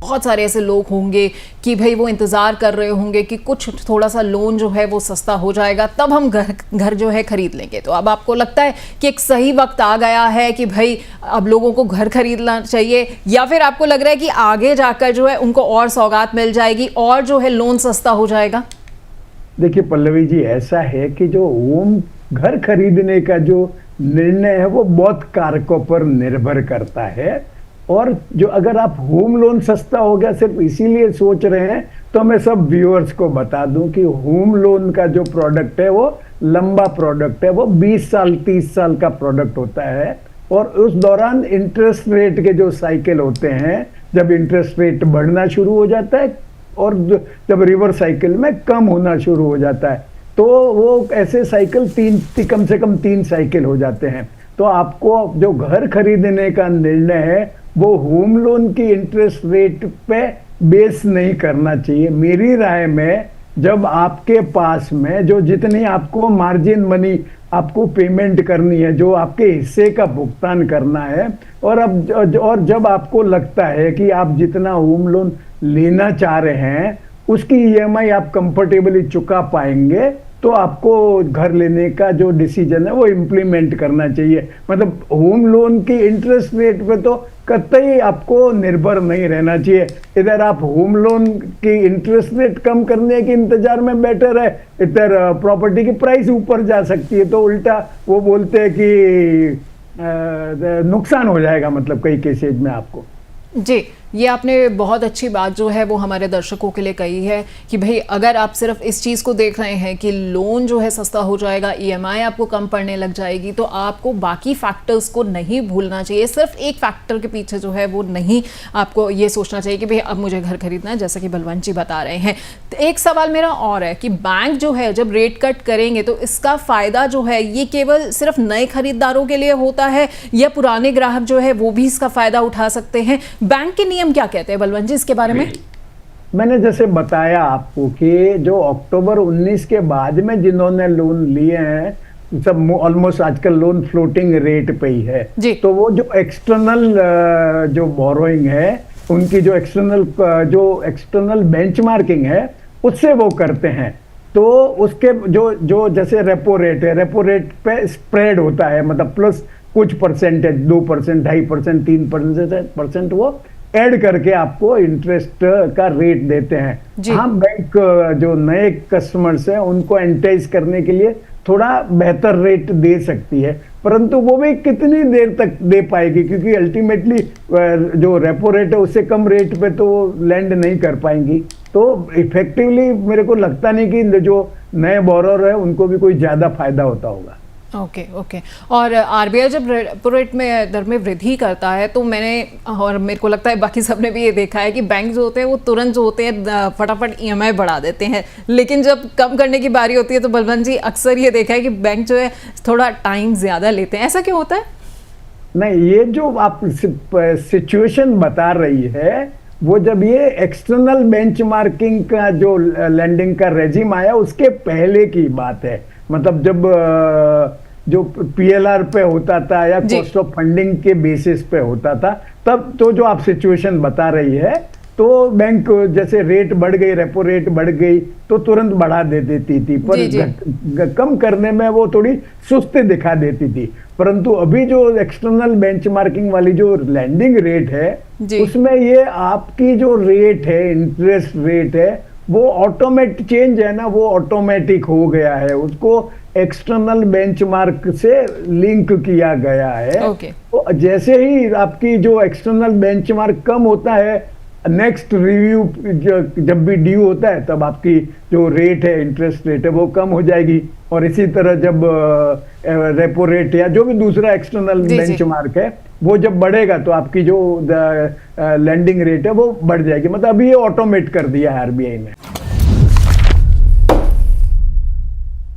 बहुत सारे ऐसे लोग होंगे कि भाई वो इंतज़ार कर रहे होंगे कि कुछ थोड़ा सा लोन जो है वो सस्ता हो जाएगा तब हम घर जो है खरीद लेंगे। तो अब आपको लगता है कि एक सही वक्त आ गया है कि भाई अब लोगों को घर खरीदना चाहिए, या फिर आपको लग रहा है कि आगे जाकर जो है उनको और सौगात मिल जाएगी और जो है लोन सस्ता हो जाएगा? देखिए पल्लवी जी, ऐसा है कि जो होम घर खरीदने का जो निर्णय है वो बहुत कारकों पर निर्भर करता है। और जो अगर आप होम लोन सस्ता हो गया सिर्फ इसीलिए सोच रहे हैं, तो मैं सब व्यूअर्स को बता दूं कि होम लोन का जो प्रोडक्ट है वो लंबा प्रोडक्ट है, वो 20 साल 30 साल का प्रोडक्ट होता है। और उस दौरान इंटरेस्ट रेट के जो साइकिल होते हैं, जब इंटरेस्ट रेट बढ़ना शुरू हो जाता है और जब रिवर्स साइकिल में कम होना शुरू हो जाता है, तो वो ऐसे साइकिल कम से कम 3 साइकिल हो जाते हैं। तो आपको जो घर खरीदने का निर्णय है वो होम लोन की इंटरेस्ट रेट पे बेस नहीं करना चाहिए मेरी राय में। जब आपके पास में जो जितनी आपको मार्जिन मनी आपको पेमेंट करनी है, जो आपके हिस्से का भुगतान करना है, और जब आपको लगता है कि आप जितना होम लोन लेना चाह रहे हैं उसकी ईएमआई आप कंफर्टेबली चुका पाएंगे, तो आपको घर लेने का जो डिसीजन है वो इम्प्लीमेंट करना चाहिए। मतलब होम लोन की इंटरेस्ट रेट पे तो कतई आपको निर्भर नहीं रहना चाहिए। इधर आप होम लोन की इंटरेस्ट रेट कम करने के इंतजार में बेटर है, इधर प्रॉपर्टी की प्राइस ऊपर जा सकती है, तो उल्टा वो बोलते हैं कि नुकसान हो जाएगा, मतलब कई केसेज में आपको। जी, ये आपने बहुत अच्छी बात जो है वो हमारे दर्शकों के लिए कही है कि भाई अगर आप सिर्फ इस चीज़ को देख रहे हैं कि लोन जो है सस्ता हो जाएगा, ईएमआई आपको कम पड़ने लग जाएगी, तो आपको बाकी फैक्टर्स को नहीं भूलना चाहिए। सिर्फ एक फैक्टर के पीछे जो है वो नहीं आपको ये सोचना चाहिए कि भाई अब मुझे घर खरीदना है, जैसा कि बलवंत जी बता रहे हैं। तो एक सवाल मेरा और है कि बैंक जो है जब रेट कट करेंगे तो इसका फ़ायदा जो है ये केवल सिर्फ नए खरीदारों के लिए होता है या पुराने ग्राहक जो है वो भी इसका फ़ायदा उठा सकते हैं? बैंक के नियम क्या कहते हैं बलवंत जी इसके बारे में? मैंने जैसे बताया आपको कि जो अक्टूबर 19 के बाद में जिन्होंने लोन लिए हैं सब ऑलमोस्ट आजकल लोन फ्लोटिंग रेट पे ही है, तो वो जो एक्सटर्नल जो बोरोइंग है उनकी जो एक्सटर्नल बेंचमार्किंग है उससे वो करते हैं। तो उसके जो जैसे रेपो रेट है, रेपो रेट पे स्प्रेड होता है, मतलब प्लस कुछ परसेंटेज 2%, 2.5%, 3% वो ऐड करके आपको इंटरेस्ट का रेट देते हैं। हाँ, बैंक जो नए कस्टमर्स हैं उनको एंटेज करने के लिए थोड़ा बेहतर रेट दे सकती है, परंतु वो भी कितनी देर तक दे पाएगी, क्योंकि अल्टीमेटली जो रेपो रेट है उससे कम रेट पे तो लैंड नहीं कर पाएंगी। तो इफेक्टिवली मेरे को लगता नहीं कि जो नए बोरोर है उनको भी कोई ज्यादा फायदा होता होगा। ओके। और आरबीआई जब रेपो रेट में दर में वृद्धि करता है तो मेरे को लगता है बाकी सबने भी ये देखा है कि बैंक जो होते हैं वो तुरंत जो होते हैं फटाफट ईएमआई बढ़ा देते हैं, लेकिन जब कम करने की बारी होती है तो बलवंत जी अक्सर ये देखा है कि बैंक जो है थोड़ा टाइम ज़्यादा लेते हैं। ऐसा क्यों होता है? नहीं, ये जो आप सिचुएशन बता रही है वो जब ये एक्सटर्नल बेंचमार्किंग का जो लैंडिंग का रेजिम आया उसके पहले की बात है। मतलब जब जो पीएलआर पे होता था या कॉस्ट ऑफ फंडिंग के बेसिस पे होता था, तब तो जो आप सिचुएशन बता रही है, तो बैंक जैसे रेट बढ़ गई, रेपो रेट बढ़ गई तो तुरंत बढ़ा दे देती थी, पर कम करने में वो थोड़ी सुस्ती दिखा देती थी। परंतु अभी जो एक्सटर्नल बेंचमार्किंग वाली जो लैंडिंग रेट है उसमें ये आपकी जो रेट है, इंटरेस्ट रेट है, वो ऑटोमेटिक चेंज है ना, वो ऑटोमेटिक हो गया है, उसको एक्सटर्नल बेंचमार्क से लिंक किया गया है। तो जैसे ही आपकी जो एक्सटर्नल बेंचमार्क कम होता है, नेक्स्ट रिव्यू जब भी ड्यू होता है तब आपकी जो रेट है, इंटरेस्ट रेट है, वो कम हो जाएगी। और इसी तरह जब रेपो रेट या जो भी दूसरा एक्सटर्नल बेंचमार्क है वो जब बढ़ेगा तो आपकी जो लैंडिंग रेट है वो बढ़ जाएगी। मतलब अभी ये ऑटोमेट कर दिया है आरबीआई ने।